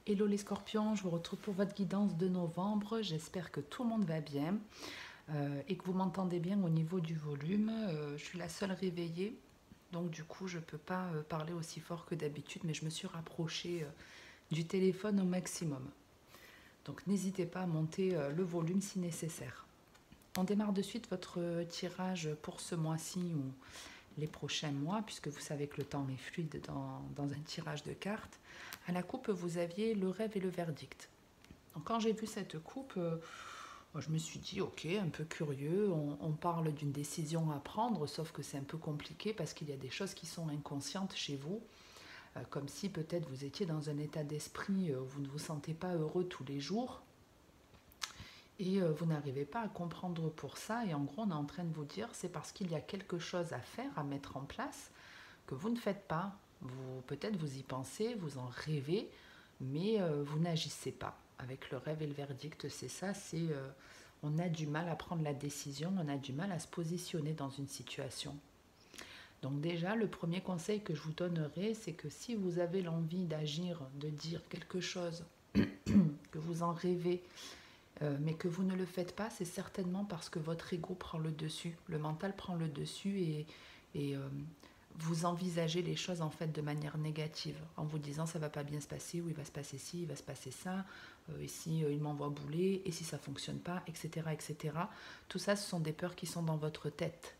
Hello les scorpions, je vous retrouve pour votre guidance de novembre. J'espère que tout le monde va bien et que vous m'entendez bien au niveau du volume. Je suis la seule réveillée, donc du coup je ne peux pas parler aussi fort que d'habitude, mais je me suis rapprochée du téléphone au maximum. Donc n'hésitez pas à monter le volume si nécessaire. On démarre de suite votre tirage pour ce mois-ci ou les prochains mois, puisque vous savez que le temps est fluide dans un tirage de cartes. À la coupe, vous aviez le rêve et le verdict. Donc, quand j'ai vu cette coupe, je me suis dit, ok, un peu curieux, on parle d'une décision à prendre, sauf que c'est un peu compliqué parce qu'il y a des choses qui sont inconscientes chez vous, comme si peut-être vous étiez dans un état d'esprit où vous ne vous sentez pas heureux tous les jours, et vous n'arrivez pas à comprendre pour ça. Et en gros, on est en train de vous dire, c'est parce qu'il y a quelque chose à faire, à mettre en place, que vous ne faites pas. Peut-être vous y pensez, vous en rêvez, mais vous n'agissez pas. Avec le rêve et le verdict, c'est ça, on a du mal à prendre la décision, on a du mal à se positionner dans une situation. Donc déjà, le premier conseil que je vous donnerai, c'est que si vous avez l'envie d'agir, de dire quelque chose, que vous en rêvez, mais que vous ne le faites pas, c'est certainement parce que votre ego prend le dessus, le mental prend le dessus et vous envisagez les choses en fait de manière négative, en vous disant ça va pas bien se passer, ou il va se passer ci, il va se passer ça, et si il m'envoie bouler, et si ça fonctionne pas, etc., etc. Tout ça, ce sont des peurs qui sont dans votre tête.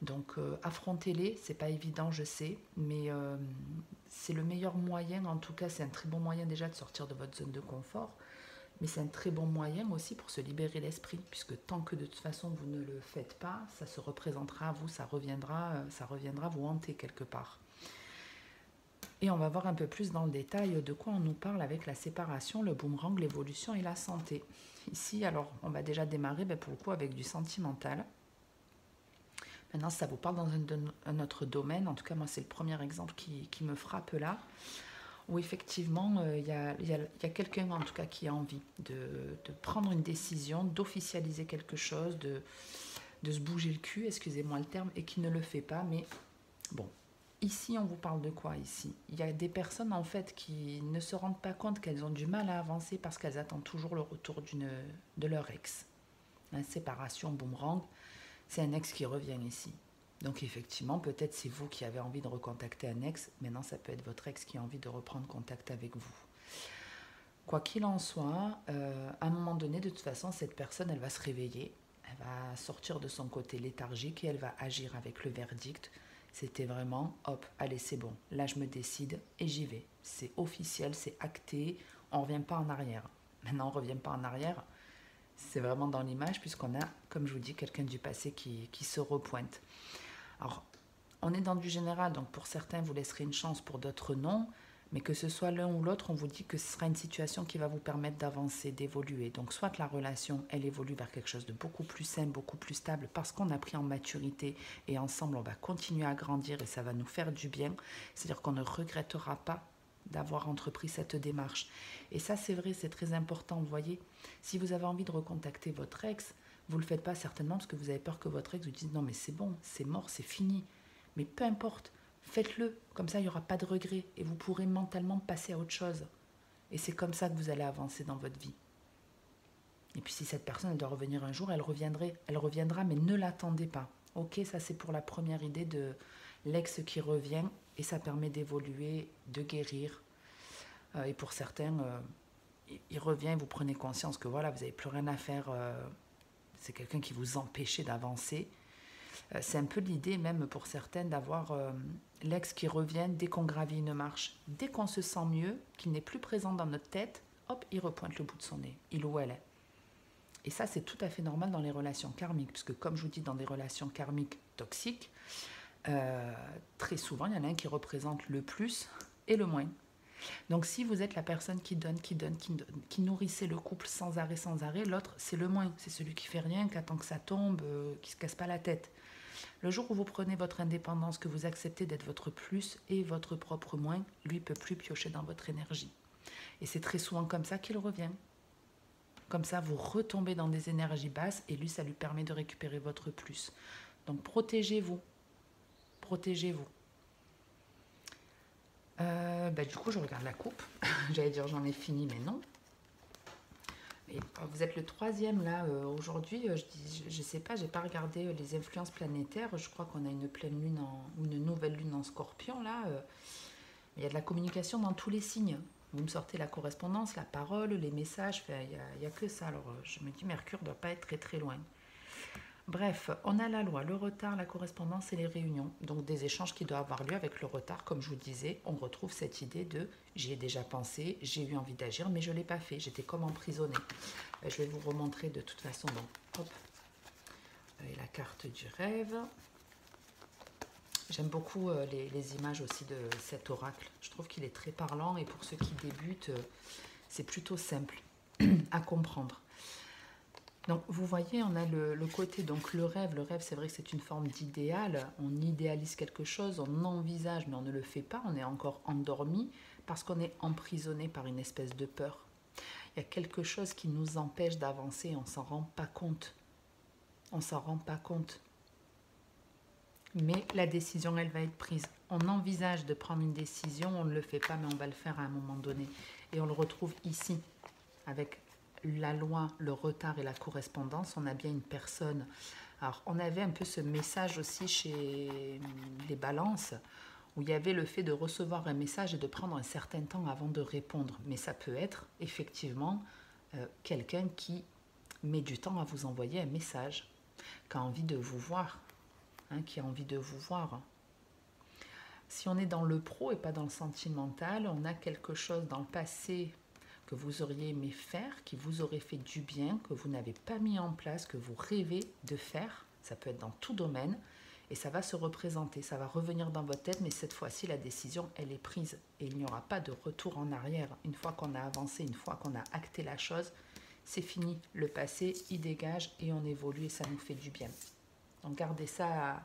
Donc affrontez-les, c'est pas évident, je sais, mais c'est le meilleur moyen, en tout cas c'est un très bon moyen déjà de sortir de votre zone de confort, mais c'est un très bon moyen aussi pour se libérer l'esprit, puisque tant que de toute façon vous ne le faites pas, ça se représentera à vous, ça reviendra vous hanter quelque part. Et on va voir un peu plus dans le détail de quoi on nous parle avec la séparation, le boomerang, l'évolution et la santé. Ici, alors, on va déjà démarrer pour le coup avec du sentimental. Maintenant, si ça vous parle dans un autre domaine, en tout cas moi c'est le premier exemple qui me frappe là, où effectivement il y a quelqu'un en tout cas qui a envie de prendre une décision, d'officialiser quelque chose, de se bouger le cul, excusez-moi le terme, et qui ne le fait pas. Mais bon, ici on vous parle de quoi ici? Il y a des personnes en fait qui ne se rendent pas compte qu'elles ont du mal à avancer parce qu'elles attendent toujours le retour de leur ex. La séparation, boomerang, c'est un ex qui revient ici. Donc effectivement, peut-être c'est vous qui avez envie de recontacter un ex, maintenant ça peut être votre ex qui a envie de reprendre contact avec vous. Quoi qu'il en soit, à un moment donné, de toute façon, cette personne, elle va se réveiller, elle va sortir de son côté léthargique et elle va agir avec le verdict. C'était vraiment, hop, allez, c'est bon, là je me décide et j'y vais. C'est officiel, c'est acté, on ne revient pas en arrière. Maintenant, on ne revient pas en arrière, c'est vraiment dans l'image puisqu'on a, comme je vous dis, quelqu'un du passé qui se repointe. Alors, on est dans du général, donc pour certains, vous laisserez une chance, pour d'autres, non. Mais que ce soit l'un ou l'autre, on vous dit que ce sera une situation qui va vous permettre d'avancer, d'évoluer. Donc soit la relation, elle évolue vers quelque chose de beaucoup plus sain, beaucoup plus stable, parce qu'on a pris en maturité et ensemble, on va continuer à grandir et ça va nous faire du bien. C'est-à-dire qu'on ne regrettera pas d'avoir entrepris cette démarche. Et ça, c'est vrai, c'est très important, vous voyez. Si vous avez envie de recontacter votre ex, vous ne le faites pas certainement parce que vous avez peur que votre ex vous dise non mais c'est bon, c'est mort, c'est fini. Mais peu importe, faites-le, comme ça il n'y aura pas de regret et vous pourrez mentalement passer à autre chose. Et c'est comme ça que vous allez avancer dans votre vie. Et puis si cette personne elle doit revenir un jour, elle reviendra, mais ne l'attendez pas. Ok, ça c'est pour la première idée de l'ex qui revient et ça permet d'évoluer, de guérir. Et pour certains, il revient et vous prenez conscience que voilà, vous n'avez plus rien à faire. C'est quelqu'un qui vous empêchait d'avancer. C'est un peu l'idée même pour certaines d'avoir l'ex qui revient dès qu'on gravit une marche. Dès qu'on se sent mieux, qu'il n'est plus présent dans notre tête, hop, il repointe le bout de son nez, il ou elle est. Et ça, c'est tout à fait normal dans les relations karmiques, puisque comme je vous dis, dans des relations karmiques toxiques, très souvent, il y en a un qui représente le plus et le moins. Donc si vous êtes la personne qui donne, qui nourrissait le couple sans arrêt, l'autre, c'est le moins. C'est celui qui fait rien, qui attend que ça tombe, qui se casse pas la tête. Le jour où vous prenez votre indépendance, que vous acceptez d'être votre plus et votre propre moins, lui ne peut plus piocher dans votre énergie. Et c'est très souvent comme ça qu'il revient. Comme ça, vous retombez dans des énergies basses et lui, ça lui permet de récupérer votre plus. Donc protégez-vous. Protégez-vous. Bah, du coup, je regarde la coupe. J'allais dire j'en ai fini, mais non. Et vous êtes le troisième là aujourd'hui. Je sais pas, j'ai pas regardé les influences planétaires. Je crois qu'on a une pleine lune ou une nouvelle lune en Scorpion là. Il y a de la communication dans tous les signes. Vous me sortez la correspondance, la parole, les messages. Enfin, il y a que ça. Alors je me dis Mercure doit pas être très très loin. Bref, on a la loi, le retard, la correspondance et les réunions. Donc des échanges qui doivent avoir lieu avec le retard. Comme je vous disais, on retrouve cette idée de j'y ai déjà pensé, j'ai eu envie d'agir, mais je ne l'ai pas fait. J'étais comme emprisonnée. Je vais vous remontrer de toute façon. Donc, hop, et la carte du rêve. J'aime beaucoup les images aussi de cet oracle. Je trouve qu'il est très parlant et pour ceux qui débutent, c'est plutôt simple à comprendre. Donc vous voyez, on a le côté, donc le rêve c'est vrai que c'est une forme d'idéal, on idéalise quelque chose, on envisage mais on ne le fait pas, on est encore endormi parce qu'on est emprisonné par une espèce de peur. Il y a quelque chose qui nous empêche d'avancer, on ne s'en rend pas compte. On ne s'en rend pas compte. Mais la décision, elle va être prise. On envisage de prendre une décision, on ne le fait pas, mais on va le faire à un moment donné. Et on le retrouve ici, avec la loi, le retard et la correspondance. On a bien une personne. Alors, on avait un peu ce message aussi chez les balances, où il y avait le fait de recevoir un message et de prendre un certain temps avant de répondre. Mais ça peut être effectivement quelqu'un qui met du temps à vous envoyer un message, qui a envie de vous voir, qui a envie de vous voir. Si on est dans le pro et pas dans le sentimental, on a quelque chose dans le passé que vous auriez aimé faire, qui vous aurait fait du bien, que vous n'avez pas mis en place, que vous rêvez de faire. Ça peut être dans tout domaine et ça va se représenter, ça va revenir dans votre tête, mais cette fois-ci, la décision, elle est prise et il n'y aura pas de retour en arrière. Une fois qu'on a avancé, une fois qu'on a acté la chose, c'est fini. Le passé, il dégage et on évolue et ça nous fait du bien. Donc gardez ça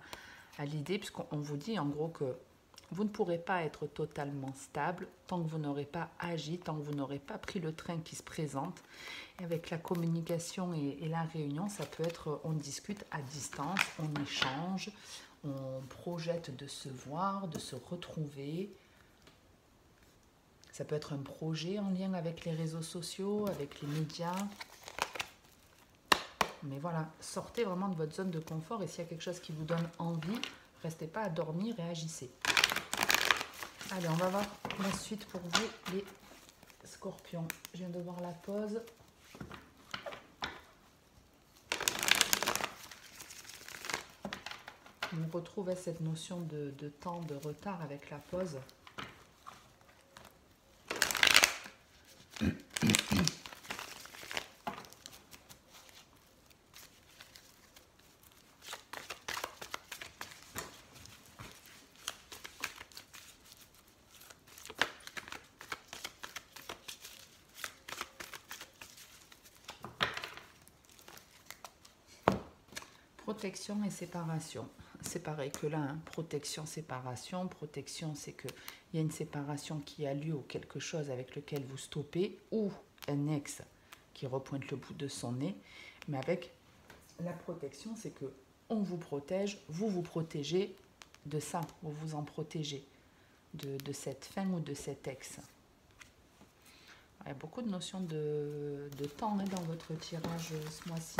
à l'idée, puisqu'on vous dit en gros que vous ne pourrez pas être totalement stable tant que vous n'aurez pas agi, tant que vous n'aurez pas pris le train qui se présente. Et avec la communication et la réunion, ça peut être on discute à distance, on échange, on projette de se voir, de se retrouver. Ça peut être un projet en lien avec les réseaux sociaux, avec les médias. Mais voilà, sortez vraiment de votre zone de confort et s'il y a quelque chose qui vous donne envie, restez pas à dormir et agissez. Allez, on va voir la suite pour vous, les scorpions. Je viens de voir la pause. On retrouve cette notion de temps, de retard avec la pause. Protection et séparation. C'est pareil que là, hein. Protection, séparation. Protection, c'est qu'il y a une séparation qui a lieu ou quelque chose avec lequel vous stoppez ou un ex qui repointe le bout de son nez. Mais avec la protection, c'est que on vous protège, vous vous protégez de ça, vous vous en protégez de cette fin ou de cet ex. Il y a beaucoup de notions de temps dans votre tirage ce mois-ci.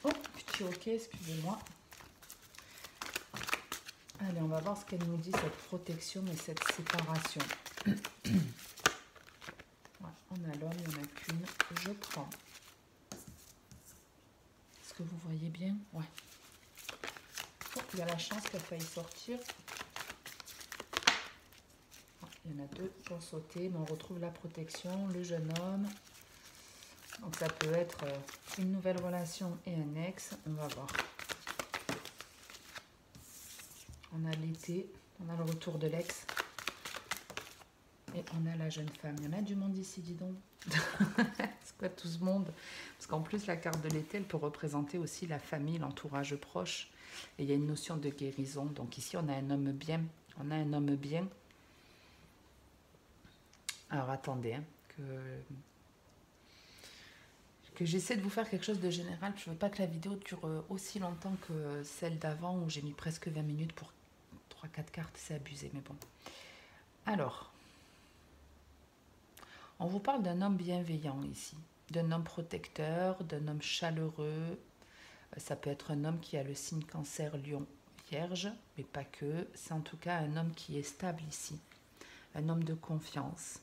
Oh, petit ok, excusez-moi. Allez, on va voir ce qu'elle nous dit, cette protection et cette séparation. Ouais, on a l'homme, il n'y en a qu'une. Je prends. Est-ce que vous voyez bien? Ouais. Oh, il y a la chance qu'elle faille sortir. Il y en a deux qui ont sauté, mais on retrouve la protection, le jeune homme. Donc ça peut être une nouvelle relation et un ex, on va voir. On a l'été, on a le retour de l'ex et on a la jeune femme. Il y en a du monde ici, dis donc. C'est quoi tout ce monde? Parce qu'en plus la carte de l'été, elle peut représenter aussi la famille, l'entourage proche. Et il y a une notion de guérison. Donc ici on a un homme bien. On a un homme bien. Alors attendez, hein, que j'essaie de vous faire quelque chose de général. Je ne veux pas que la vidéo dure aussi longtemps que celle d'avant où j'ai mis presque 20 minutes pour 3-4 cartes. C'est abusé, mais bon. Alors, on vous parle d'un homme bienveillant ici, d'un homme protecteur, d'un homme chaleureux. Ça peut être un homme qui a le signe Cancer, Lion, Vierge, mais pas que. C'est en tout cas un homme qui est stable ici, un homme de confiance.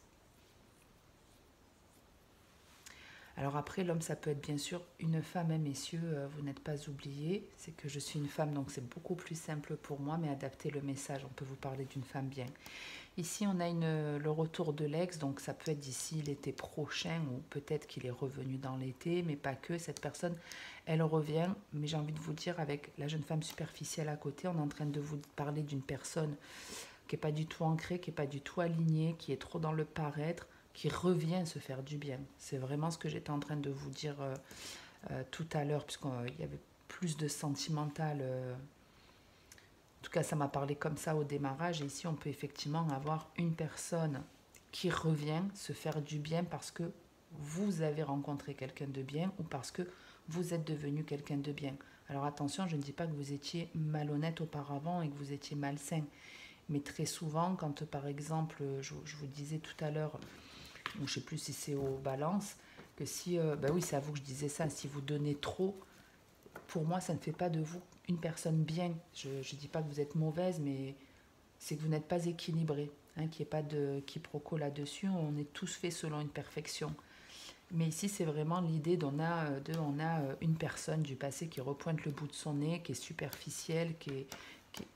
Alors après, l'homme, ça peut être bien sûr une femme, hein, messieurs, vous n'êtes pas oubliés. C'est que je suis une femme, donc c'est beaucoup plus simple pour moi, mais adapter le message, on peut vous parler d'une femme bien. Ici, on a le retour de l'ex, donc ça peut être d'ici l'été prochain, ou peut-être qu'il est revenu dans l'été, mais pas que. Cette personne, elle revient, mais j'ai envie de vous dire, avec la jeune femme superficielle à côté, on est en train de vous parler d'une personne qui n'est pas du tout ancrée, qui n'est pas du tout alignée, qui est trop dans le paraître, qui revient se faire du bien. C'est vraiment ce que j'étais en train de vous dire tout à l'heure, puisqu'il y avait plus de sentimental. En tout cas, ça m'a parlé comme ça au démarrage. Et ici, on peut effectivement avoir une personne qui revient se faire du bien parce que vous avez rencontré quelqu'un de bien ou parce que vous êtes devenu quelqu'un de bien. Alors attention, je ne dis pas que vous étiez malhonnête auparavant et que vous étiez malsain. Mais très souvent, quand par exemple, je vous disais tout à l'heure, ou je ne sais plus si c'est aux balances, que si, ben oui, c'est à vous que je disais ça, si vous donnez trop, pour moi, ça ne fait pas de vous une personne bien. Je ne dis pas que vous êtes mauvaise, mais c'est que vous n'êtes pas équilibré, hein, qu'il n'y ait pas de quiproquo là-dessus. On est tous faits selon une perfection. Mais ici, c'est vraiment l'idée on a une personne du passé qui repointe le bout de son nez, qui est superficielle, qui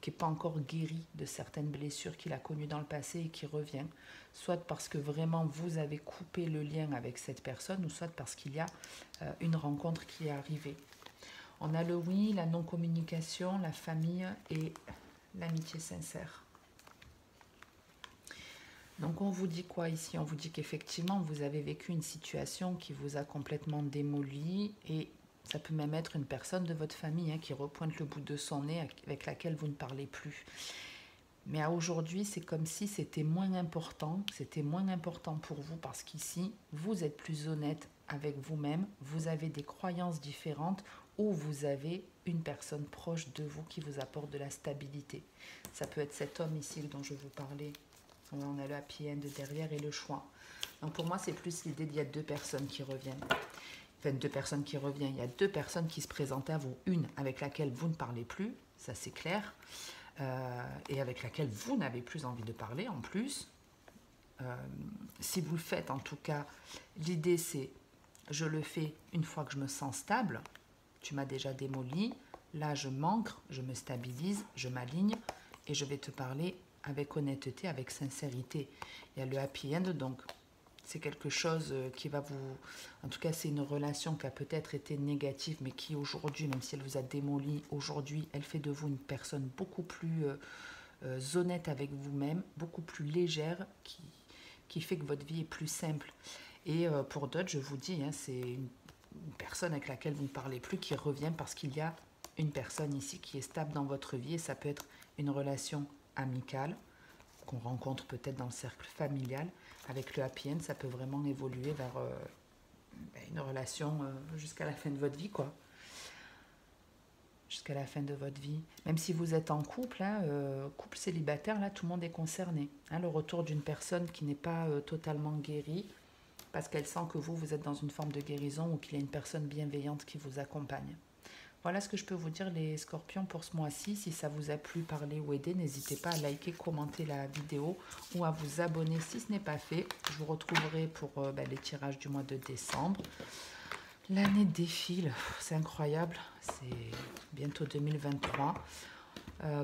est pas encore guérie de certaines blessures qu'il a connues dans le passé et qui revient. Soit parce que vraiment vous avez coupé le lien avec cette personne, ou soit parce qu'il y a une rencontre qui est arrivée. On a le oui, la non-communication, la famille et l'amitié sincère. Donc on vous dit quoi ici? On vous dit qu'effectivement vous avez vécu une situation qui vous a complètement démoli, et ça peut même être une personne de votre famille, hein, qui repointe le bout de son nez, avec laquelle vous ne parlez plus. Mais à aujourd'hui, c'est comme si c'était moins important pour vous, parce qu'ici, vous êtes plus honnête avec vous-même, vous avez des croyances différentes, ou vous avez une personne proche de vous qui vous apporte de la stabilité. Ça peut être cet homme ici dont je vous parlais. On a le happy end derrière et le choix. Donc pour moi, c'est plus l'idée qu'il y a deux personnes qui reviennent. Enfin, deux personnes qui reviennent. Il y a deux personnes qui se présentent à vous. Une avec laquelle vous ne parlez plus, ça c'est clair. Et avec laquelle vous n'avez plus envie de parler en plus. Si vous le faites, en tout cas, l'idée c'est, je le fais une fois que je me sens stable. Tu m'as déjà démoli, là je m'ancre, je me stabilise, je m'aligne et je vais te parler avec honnêteté, avec sincérité. Il y a le happy end, donc c'est quelque chose qui va vous... En tout cas, c'est une relation qui a peut-être été négative, mais qui aujourd'hui, même si elle vous a démoli, aujourd'hui, elle fait de vous une personne beaucoup plus honnête avec vous-même, beaucoup plus légère, qui fait que votre vie est plus simple. Et pour d'autres, je vous dis, hein, c'est une personne avec laquelle vous ne parlez plus qui revient parce qu'il y a une personne ici qui est stable dans votre vie, et ça peut être une relation amicale qu'on rencontre peut-être dans le cercle familial. Avec le happy end, ça peut vraiment évoluer vers une relation jusqu'à la fin de votre vie, quoi. Jusqu'à la fin de votre vie. Même si vous êtes en couple, hein, couple célibataire, là, tout le monde est concerné. Hein, le retour d'une personne qui n'est pas totalement guérie, parce qu'elle sent que vous êtes dans une forme de guérison, ou qu'il y a une personne bienveillante qui vous accompagne. Voilà ce que je peux vous dire, les scorpions, pour ce mois-ci. Si ça vous a plu, parlé ou aidé, n'hésitez pas à liker, commenter la vidéo ou à vous abonner si ce n'est pas fait. Je vous retrouverai pour les tirages du mois de décembre. L'année défile, c'est incroyable, c'est bientôt 2023.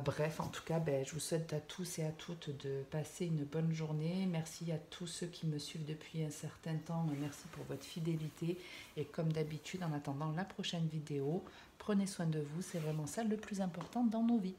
Bref, en tout cas, je vous souhaite à tous et à toutes de passer une bonne journée. Merci à tous ceux qui me suivent depuis un certain temps. Merci pour votre fidélité. Et comme d'habitude, en attendant la prochaine vidéo, prenez soin de vous. C'est vraiment ça le plus important dans nos vies.